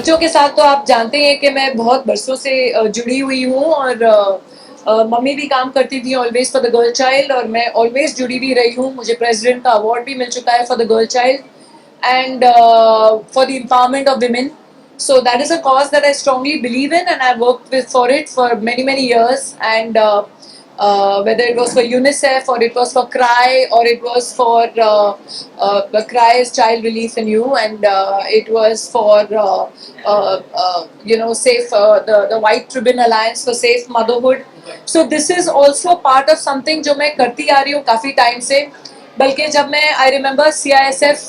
बच्चों के साथ तो आप जानते हैं कि मैं बहुत बरसों से जुड़ी हुई हूँ और मम्मी भी काम करती थी always for the girl child और मैं ऑलवेज जुड़ी भी रही हूँ। मुझे प्रेसिडेंट का अवार्ड भी मिल चुका है for the girl child and for the empowerment of women. So that is a cause that I strongly believe in, and I worked for it for many years. And whether it was for UNICEF or it was for CRY or it was for the CRY's Child Relief in You, and it was for safe the White Ribbon Alliance for Safe Motherhood. So this is also part of something जो मैं करती आ रही हूँ काफी time से। बल्कि जब मैं आई रिमेम्बर CISF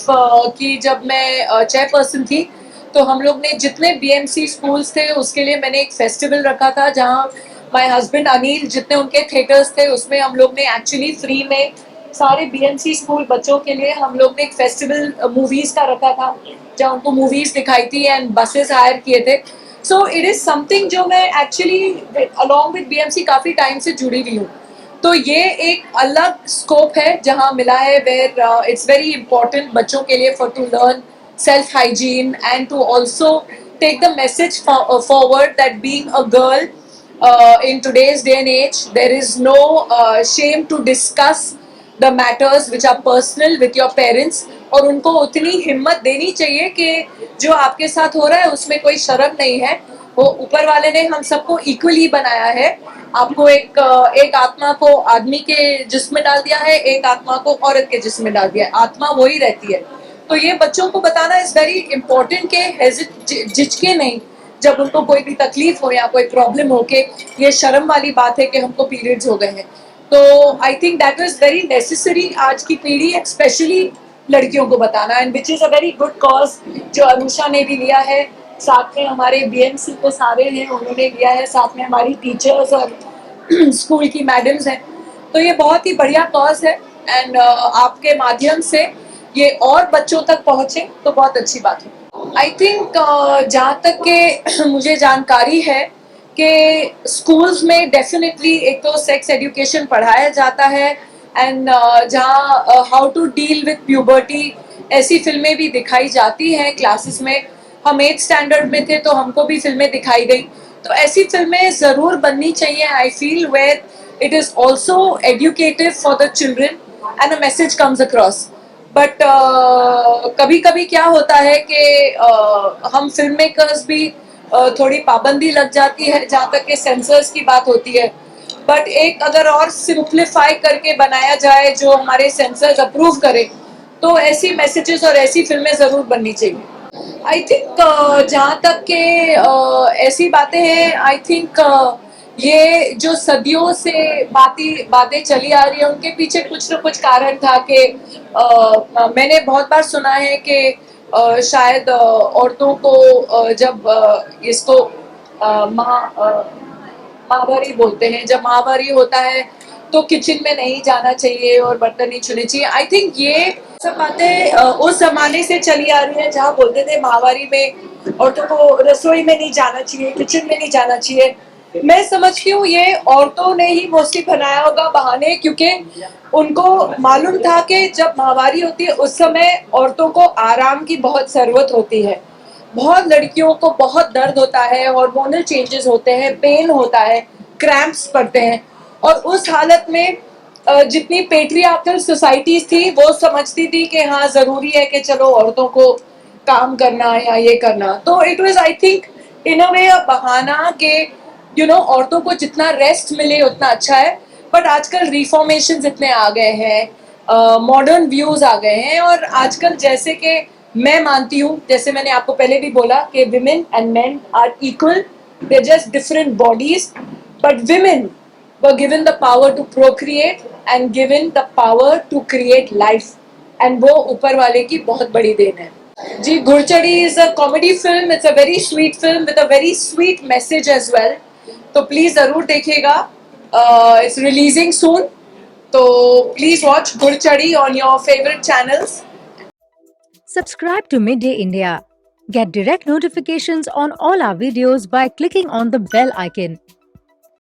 की जब मैं चेयरपर्सन थी तो हम लोग ने जितने BMC स्कूल्स थे उसके लिए मैंने एक फेस्टिवल रखा था जहाँ माय हस्बैंड अनिल जितने उनके थिएटर्स थे उसमें हम लोग ने एक्चुअली फ्री में सारे BMC स्कूल बच्चों के लिए हम लोग ने एक फेस्टिवल मूवीज का रखा था जहाँ उनको मूवीज दिखाई थी एंड बसेस हायर किए थे। सो इट इज समथिंग जो मैं एक्चुअली अलॉन्ग विद BMC काफी टाइम से जुड़ी हुई हूँ। तो ये एक अलग स्कोप है जहाँ मिला है वेयर इट्स वेरी इंपॉर्टेंट बच्चों के लिए for to learn self hygiene and to also take the message forward that being a girl in today's day and age there is no shame to discuss the matters which are personal with your parents और उनको उतनी हिम्मत देनी चाहिए कि जो आपके साथ हो रहा है उसमें कोई शर्म नहीं है। वो ऊपर वाले ने हम सबको इक्वली बनाया है। आपको एक आत्मा को आदमी के जिस्म में डाल दिया है, एक आत्मा को औरत के जिस्म में डाल दिया है, आत्मा वही रहती है। तो ये बच्चों को बताना इज वेरी इंपॉर्टेंट के झिझके नहीं जब उनको कोई भी तकलीफ हो या कोई प्रॉब्लम हो के ये शर्म वाली बात है कि हमको पीरियड्स हो गए हैं। तो I think that is very necessary आज की पीढ़ी स्पेशली लड़कियों को बताना and which is a very good cause जो अनुषा ने भी लिया है। साथ में हमारे BMC के सारे हैं उन्होंने लिया है, साथ में हमारी टीचर्स और स्कूल की मैडम्स हैं। तो ये बहुत ही बढ़िया कॉज है एंड आपके माध्यम से ये और बच्चों तक पहुंचे तो बहुत अच्छी बात है। आई थिंक जहाँ तक के मुझे जानकारी है कि स्कूल्स में डेफिनेटली एक तो सेक्स एजुकेशन पढ़ाया जाता है एंड जहाँ how to deal with puberty ऐसी फिल्में भी दिखाई जाती हैं क्लासेस में। हम 8th स्टैंडर्ड में थे तो हमको भी फिल्में दिखाई गई। तो ऐसी फिल्में ज़रूर बननी चाहिए। I feel where it is also educative for the children and a message comes across. But कभी कभी क्या होता है कि हम फिल्म मेकर्स भी थोड़ी पाबंदी लग जाती है जहाँ तक कि सेंसर्स की बात होती है। बट एक अगर और सिंप्लीफाई करके बनाया जाए जो हमारे सेंसर्स अप्रूव करें तो ऐसी मैसेजेस और ऐसी फिल्में ज़रूर बननी चाहिए। आई थिंक जहाँ तक के ऐसी बातें हैं आई थिंक ये जो सदियों से बातें चली आ रही है उनके पीछे कुछ न कुछ कारण था कि मैंने बहुत बार सुना है कि शायद औरतों को जब इसको माहवारी बोलते हैं, जब माहवारी होता है तो किचन में नहीं जाना चाहिए और बर्तन नहीं छूने चाहिए। आई थिंक ये सब बातें उस जमाने से चली आ रही है जहाँ बोलते थे माहवारी में औरतों को रसोई में नहीं जाना चाहिए, किचन में नहीं जाना चाहिए। मैं समझती हूँ ये औरतों ने ही मोस्टली बनाया होगा बहाने, क्योंकि उनको मालूम था कि जब माहवारी होती है उस समय औरतों को आराम की बहुत जरूरत होती है। बहुत लड़कियों को बहुत दर्द होता है, हार्मोनल चेंजेस होते हैं, पेन होता है, क्रैम्प्स पड़ते हैं और उस हालत में जितनी पेट्रियार्कल सोसाइटीज थी वो समझती थी कि हाँ जरूरी है कि चलो औरतों को काम करना या ये करना। तो it was I think in a way बहाना के औरतों को जितना रेस्ट मिले उतना अच्छा है। बट आजकल रिफॉर्मेशन इतने आ गए हैं, मॉडर्न व्यूज आ गए हैं और आजकल जैसे कि मैं मानती हूँ, जैसे मैंने आपको पहले भी बोला कि women and men are equal, they just different bodies, but women were given the power to procreate and given the power to create life, and वो ऊपर वाले की बहुत बड़ी देन है। जी, गुरचड़ी is a comedy film, it's a very sweet film with a very sweet message as well, तो please जरूर देखिएगा। It's releasing soon, तो please watch गुरचड़ी on your favorite channels. Subscribe to Midday India. Get direct notifications on all our videos by clicking on the bell icon.